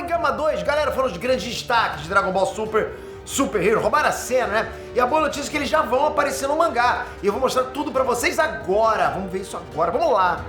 e Gama 2, galera, foram os grandes destaques de Dragon Ball Super Hero, roubaram a cena, né? E a boa notícia é que eles já vão aparecer no mangá. E eu vou mostrar tudo pra vocês agora. Vamos ver isso agora, vamos lá.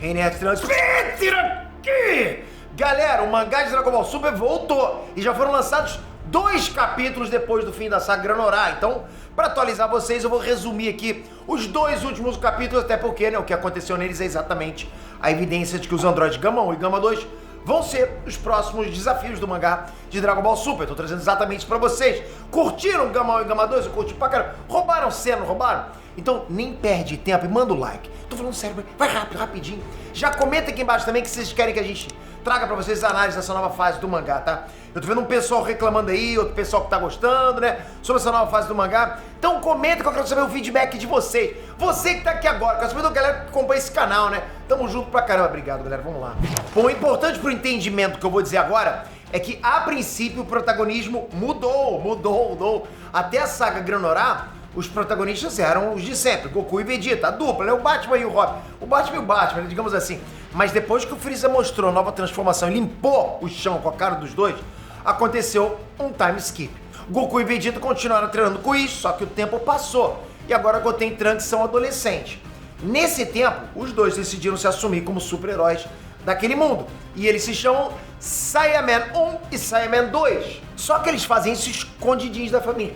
NX Transmitir aqui! Galera, o mangá de Dragon Ball Super voltou e já foram lançados 2 capítulos depois do fim da saga Granorá. Então, para atualizar vocês, eu vou resumir aqui os 2 últimos capítulos, até porque, né, o que aconteceu neles é exatamente a evidência de que os androides Gama 1 e Gama 2 vão ser os próximos desafios do mangá de Dragon Ball Super. Tô trazendo exatamente isso pra vocês. Curtiram Gama 1 e Gama 2? Eu curti pra caramba. Roubaram cena, não roubaram? Então, nem perde tempo e manda o like. Tô falando sério, vai rápido, rapidinho. Já comenta aqui embaixo também que vocês querem que a gente traga pra vocês a análise dessa nova fase do mangá, tá? Eu tô vendo um pessoal reclamando aí, outro pessoal que tá gostando, né? Sobre essa nova fase do mangá. Então comenta que eu quero saber o feedback de vocês. Você que tá aqui agora, quero saber da galera que acompanha esse canal, né? Tamo junto pra caramba. Obrigado, galera. Vamos lá. Bom, o importante pro entendimento que eu vou dizer agora é que, a princípio, o protagonismo mudou. Até a saga Granorá, os protagonistas eram os de sempre, Goku e Vegeta, a dupla, né? O Batman e o Robin. O Batman, digamos assim. Mas depois que o Freeza mostrou a nova transformação e limpou o chão com a cara dos dois, aconteceu um time skip. Goku e Vegeta continuaram treinando com isso, só que o tempo passou. E agora Goten e Trunks são adolescentes. Nesse tempo, os dois decidiram se assumir como super-heróis daquele mundo. E eles se chamam Saiyaman 1 e Saiyaman 2. Só que eles fazem isso escondidinhos da família.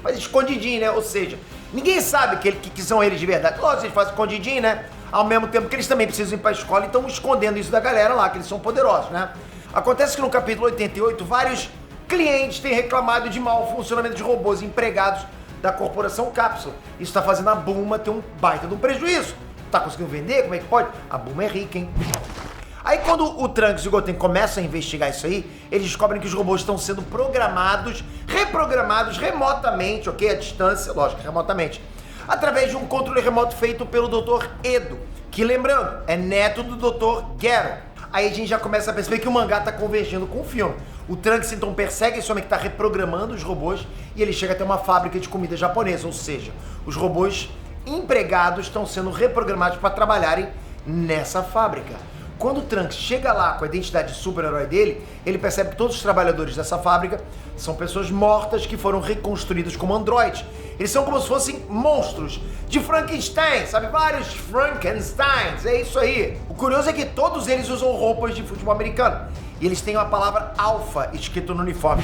Mas escondidinho, né? Ou seja, ninguém sabe que são eles de verdade. Lógico, eles fazem escondidinho, né? Ao mesmo tempo que eles também precisam ir pra escola e estão escondendo isso da galera lá, que eles são poderosos, né? Acontece que no capítulo 88, vários clientes têm reclamado de mau funcionamento de robôs empregados da corporação Cápsula. Isso tá fazendo a Bulma ter um baita de um prejuízo. Tá conseguindo vender? Como é que pode? A Bulma é rica, hein? Aí quando o Trunks e o Goten começam a investigar isso aí, eles descobrem que os robôs estão sendo reprogramados remotamente, ok? À distância, lógico, remotamente, através de um controle remoto feito pelo Dr. Edo, que, lembrando, é neto do Dr. Gero. Aí a gente já começa a perceber que o mangá tá convergindo com o filme. O Trunks então persegue esse homem que tá reprogramando os robôs e ele chega até uma fábrica de comida japonesa, ou seja, os robôs empregados estão sendo reprogramados para trabalharem nessa fábrica. Quando o Trunks chega lá com a identidade de super-herói dele, ele percebe que todos os trabalhadores dessa fábrica são pessoas mortas que foram reconstruídas como androides. Eles são como se fossem monstros de Frankenstein, sabe? Vários Frankensteins, é isso aí. O curioso é que todos eles usam roupas de futebol americano. E eles têm a palavra alfa escrito no uniforme.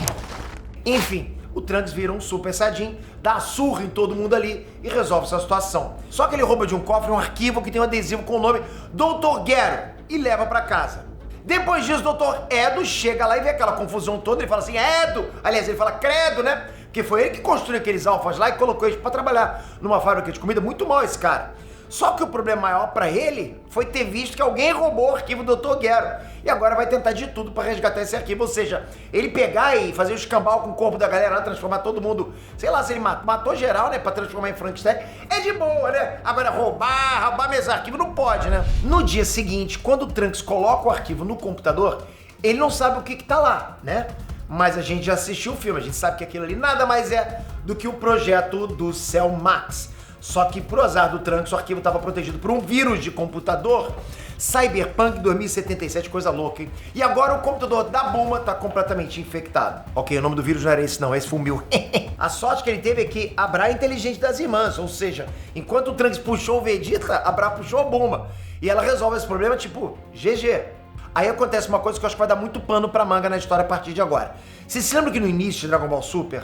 Enfim, o Trunks vira um super saiyajin, dá surra em todo mundo ali e resolve essa situação. Só que ele rouba de um cofre um arquivo que tem um adesivo com o nome Dr. Gero e leva pra casa. Depois disso, o Dr. Edo chega lá e vê aquela confusão toda. Ele fala assim, Edo! Aliás, ele fala credo, né? Porque foi ele que construiu aqueles alfas lá e colocou eles pra trabalhar numa fábrica de comida. Muito mal esse cara. Só que o problema maior pra ele foi ter visto que alguém roubou o arquivo do Dr. Gero. E agora vai tentar de tudo pra resgatar esse arquivo. Ou seja, ele pegar e fazer o escambau com o corpo da galera, transformar todo mundo, sei lá, se ele matou geral, né, pra transformar em Frankenstein, é de boa, né? Agora roubar meus arquivos não pode, né? No dia seguinte, quando o Trunks coloca o arquivo no computador, ele não sabe o que tá lá, né? Mas a gente já assistiu o filme, a gente sabe que aquilo ali nada mais é do que o projeto do Cell Max. Só que, pro azar do Trunks, o arquivo estava protegido por um vírus de computador, Cyberpunk 2077, coisa louca, hein? E agora o computador da Bulma tá completamente infectado. Ok, o nome do vírus não era esse não, esse foi o Mil. A sorte que ele teve é que a Bra é inteligente das irmãs, ou seja, enquanto o Trunks puxou o Vegeta, a Bra puxou a Bulma. E ela resolve esse problema, tipo, GG. Aí acontece uma coisa que eu acho que vai dar muito pano pra manga na história a partir de agora. Vocês se lembram que no início de Dragon Ball Super,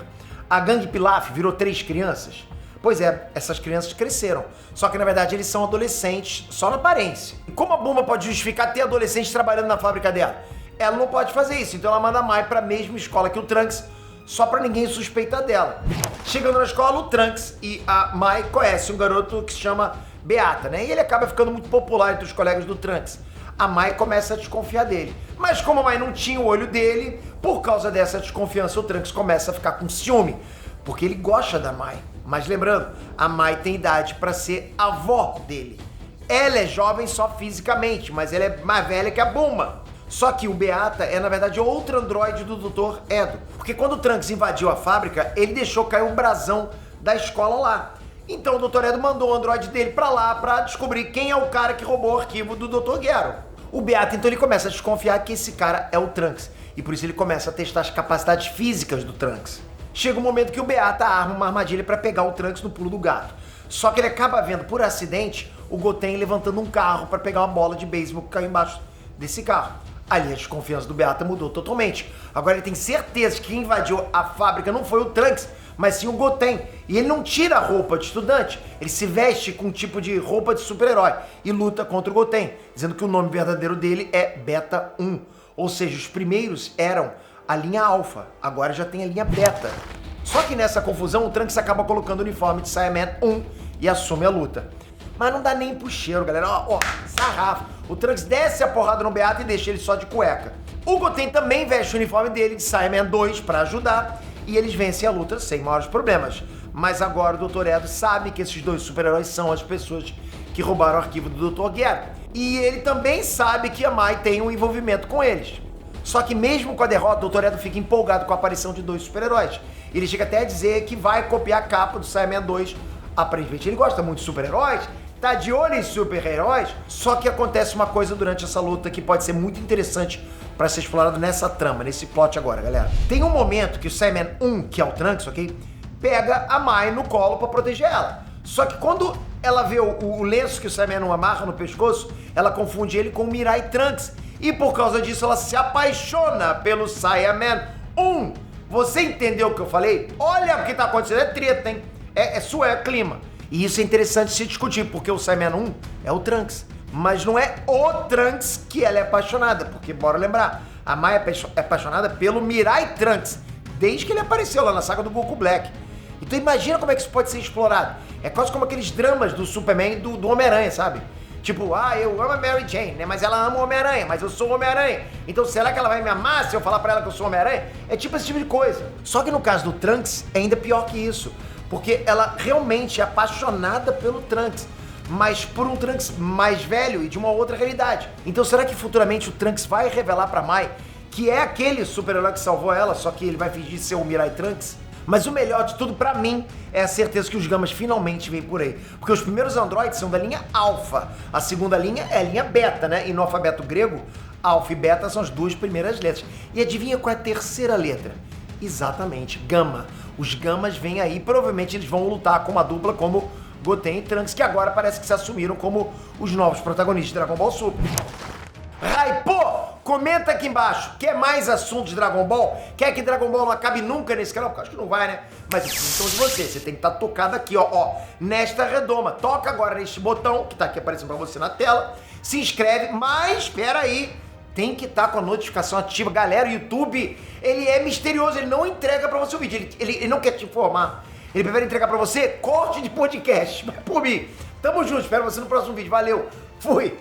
a gangue Pilaf virou 3 crianças? Pois é, essas crianças cresceram. Só que na verdade eles são adolescentes, só na aparência. E como a Bulma pode justificar ter adolescentes trabalhando na fábrica dela? Ela não pode fazer isso, então ela manda a Mai pra mesma escola que o Trunks, só pra ninguém suspeitar dela. Chegando na escola, o Trunks e a Mai conhecem um garoto que se chama Beata, né? E ele acaba ficando muito popular entre os colegas do Trunks. A Mai começa a desconfiar dele. Mas como a Mai não tinha o olho dele, por causa dessa desconfiança, o Trunks começa a ficar com ciúme, porque ele gosta da Mai. Mas lembrando, a Mai tem idade pra ser avó dele. Ela é jovem só fisicamente, mas ela é mais velha que a Bulma. Só que o Beata é, na verdade, outro androide do Dr. Edo. Porque quando o Trunks invadiu a fábrica, ele deixou cair um brasão da escola lá. Então o Dr. Edo mandou o androide dele pra lá pra descobrir quem é o cara que roubou o arquivo do Dr. Gero. O Beato, então, ele começa a desconfiar que esse cara é o Trunks. E por isso ele começa a testar as capacidades físicas do Trunks. Chega um momento que o Beata arma uma armadilha pra pegar o Trunks no pulo do gato. Só que ele acaba vendo, por acidente, o Goten levantando um carro pra pegar uma bola de beisebol que caiu embaixo desse carro. Ali a desconfiança do Beata mudou totalmente. Agora ele tem certeza que quem invadiu a fábrica não foi o Trunks, mas sim o Goten. E ele não tira a roupa de estudante, ele se veste com um tipo de roupa de super-herói e luta contra o Goten, dizendo que o nome verdadeiro dele é Beta 1. Ou seja, os primeiros eram a linha Alpha, agora já tem a linha Beta. Só que nessa confusão o Trunks acaba colocando o uniforme de Saiyaman 1 e assume a luta. Mas não dá nem pro cheiro, galera. Ó, sarrafo. O Trunks desce a porrada no Beata e deixa ele só de cueca. O Goten também veste o uniforme dele de Saiyaman 2 pra ajudar e eles vencem a luta sem maiores problemas. Mas agora o Dr. Edo sabe que esses dois super-heróis são as pessoas que roubaram o arquivo do Dr. Gero. E ele também sabe que a Mai tem um envolvimento com eles. Só que mesmo com a derrota, o Dr. Edo fica empolgado com a aparição de dois super-heróis. Ele chega até a dizer que vai copiar a capa do Saiyaman 2. Aparentemente ele gosta muito de super-heróis, tá de olho em super-heróis, só que acontece uma coisa durante essa luta que pode ser muito interessante para ser explorado nessa trama, nesse plot agora, galera. Tem um momento que o Saiyaman 1, que é o Trunks, ok? Pega a Mai no colo para proteger ela. Só que quando ela vê o lenço que o Saiyaman 1 amarra no pescoço, ela confunde ele com o Mirai Trunks. E por causa disso ela se apaixona pelo Saiyaman 1. Você entendeu o que eu falei? Olha o que tá acontecendo, é treta, hein? É clima. E isso é interessante se discutir, porque o Saiyaman 1 é o Trunks. Mas não é o Trunks que ela é apaixonada, porque bora lembrar, a Mai é apaixonada pelo Mirai Trunks, desde que ele apareceu lá na saga do Goku Black. Então imagina como é que isso pode ser explorado. É quase como aqueles dramas do Superman e do Homem-Aranha, sabe? Tipo, eu amo a Mary Jane, né? Mas ela ama o Homem-Aranha, mas eu sou o Homem-Aranha. Então será que ela vai me amar se eu falar pra ela que eu sou o Homem-Aranha? É tipo esse tipo de coisa. Só que no caso do Trunks, é ainda pior que isso. Porque ela realmente é apaixonada pelo Trunks, mas por um Trunks mais velho e de uma outra realidade. Então será que futuramente o Trunks vai revelar pra Mai que é aquele super-herói que salvou ela, só que ele vai fingir ser o Mirai Trunks? Mas o melhor de tudo pra mim é a certeza que os Gamas finalmente vêm por aí. Porque os primeiros androides são da linha Alpha, a segunda linha é a linha Beta, né? E no alfabeto grego, Alpha e Beta são as duas primeiras letras. E adivinha qual é a terceira letra? Exatamente, Gama. Os Gamas vêm aí, provavelmente eles vão lutar com uma dupla como Goten e Trunks, que agora parece que se assumiram como os novos protagonistas de Dragon Ball Super. Raipô, comenta aqui embaixo, quer mais assuntos de Dragon Ball? Quer que Dragon Ball não acabe nunca nesse canal? Porque eu acho que não vai, né? Mas eu preciso de você tem que estar tocado aqui, ó, nesta redoma. Toca agora neste botão, que tá aqui aparecendo pra você na tela, se inscreve, mas espera aí, tem que estar com a notificação ativa. Galera, o YouTube, ele é misterioso, ele não entrega pra você o vídeo, ele não quer te informar. Ele prefere entregar pra você corte de podcast. Mas por mim, tamo junto, espero você no próximo vídeo. Valeu, fui!